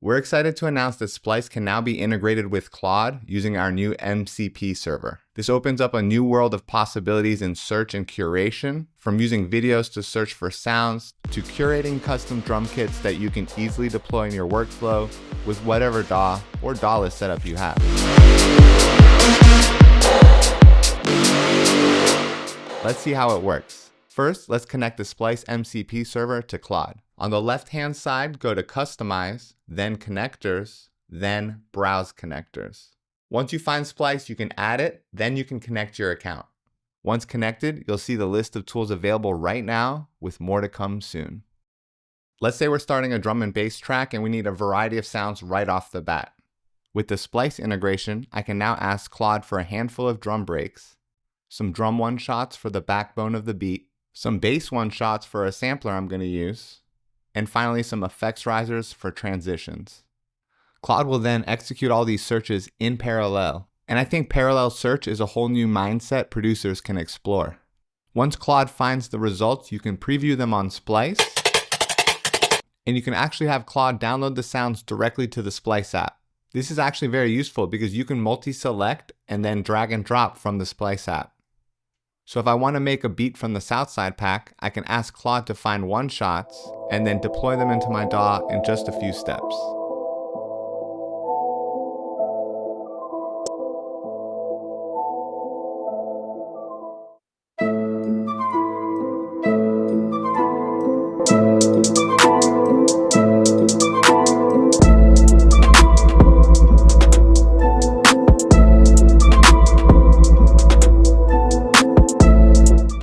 We're excited to announce that Splice can now be integrated with Claude using our new MCP server. This opens up a new world of possibilities in search and curation, from using videos to search for sounds, to curating custom drum kits that you can easily deploy in your workflow with whatever DAW or DAW-less setup you have. Let's see how it works. First, let's connect the Splice MCP server to Claude. On the left-hand side, go to Customize, then Connectors, then Browse Connectors. Once you find Splice, you can add it, then you can connect your account. Once connected, you'll see the list of tools available right now, with more to come soon. Let's say we're starting a drum and bass track and we need a variety of sounds right off the bat. With the Splice integration, I can now ask Claude for a handful of drum breaks, some drum one-shots for the backbone of the beat, some bass one-shots for a sampler I'm going to use, and finally some effects risers for transitions. Claude will then execute all these searches in parallel, and I think parallel search is a whole new mindset producers can explore. Once Claude finds the results, you can preview them on Splice, and you can actually have Claude download the sounds directly to the Splice app. This is actually very useful because you can multi-select and then drag and drop from the Splice app. So if I want to make a beat from the Southside pack, I can ask Claude to find one-shots and then deploy them into my DAW in just a few steps.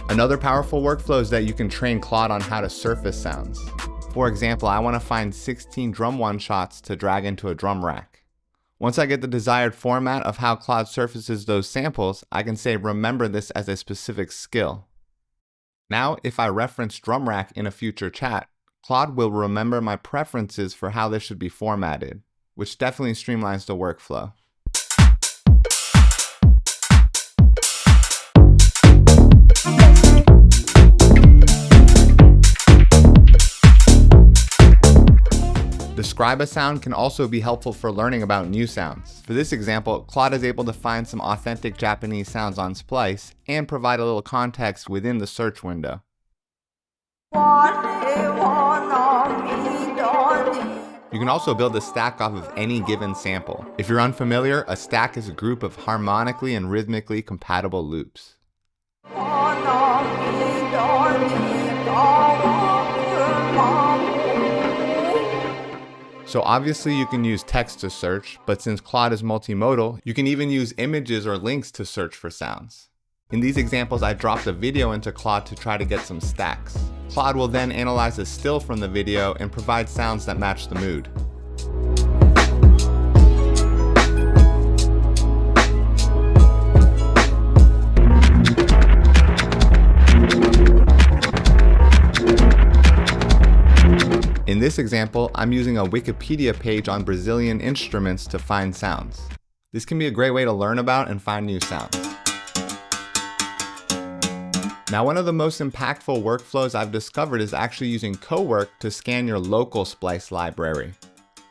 Another powerful workflow is that you can train Claude on how to surface sounds. For example, I want to find 16 drum one-shots to drag into a drum rack. Once I get the desired format of how Claude surfaces those samples, I can say remember this as a specific skill. Now, if I reference drum rack in a future chat, Claude will remember my preferences for how this should be formatted, which definitely streamlines the workflow. Describe a sound can also be helpful for learning about new sounds. For this example, Claude is able to find some authentic Japanese sounds on Splice and provide a little context within the search window. You can also build a stack off of any given sample. If you're unfamiliar, a stack is a group of harmonically and rhythmically compatible loops. So obviously you can use text to search, but since Claude is multimodal, you can even use images or links to search for sounds. In these examples, I dropped a video into Claude to try to get some stacks. Claude will then analyze a still from the video and provide sounds that match the mood. In this example, I'm using a Wikipedia page on Brazilian instruments to find sounds. This can be a great way to learn about and find new sounds. Now, one of the most impactful workflows I've discovered is actually using Cowork to scan your local Splice library.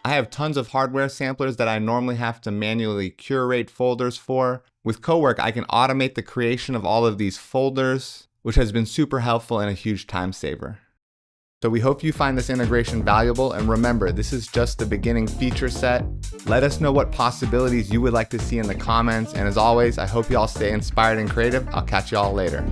I have tons of hardware samplers that I normally have to manually curate folders for. With Cowork, I can automate the creation of all of these folders, which has been super helpful and a huge time saver. So we hope you find this integration valuable, and remember, this is just the beginning feature set. Let us know what possibilities you would like to see in the comments, and as always, I hope you all stay inspired and creative. I'll catch you all later.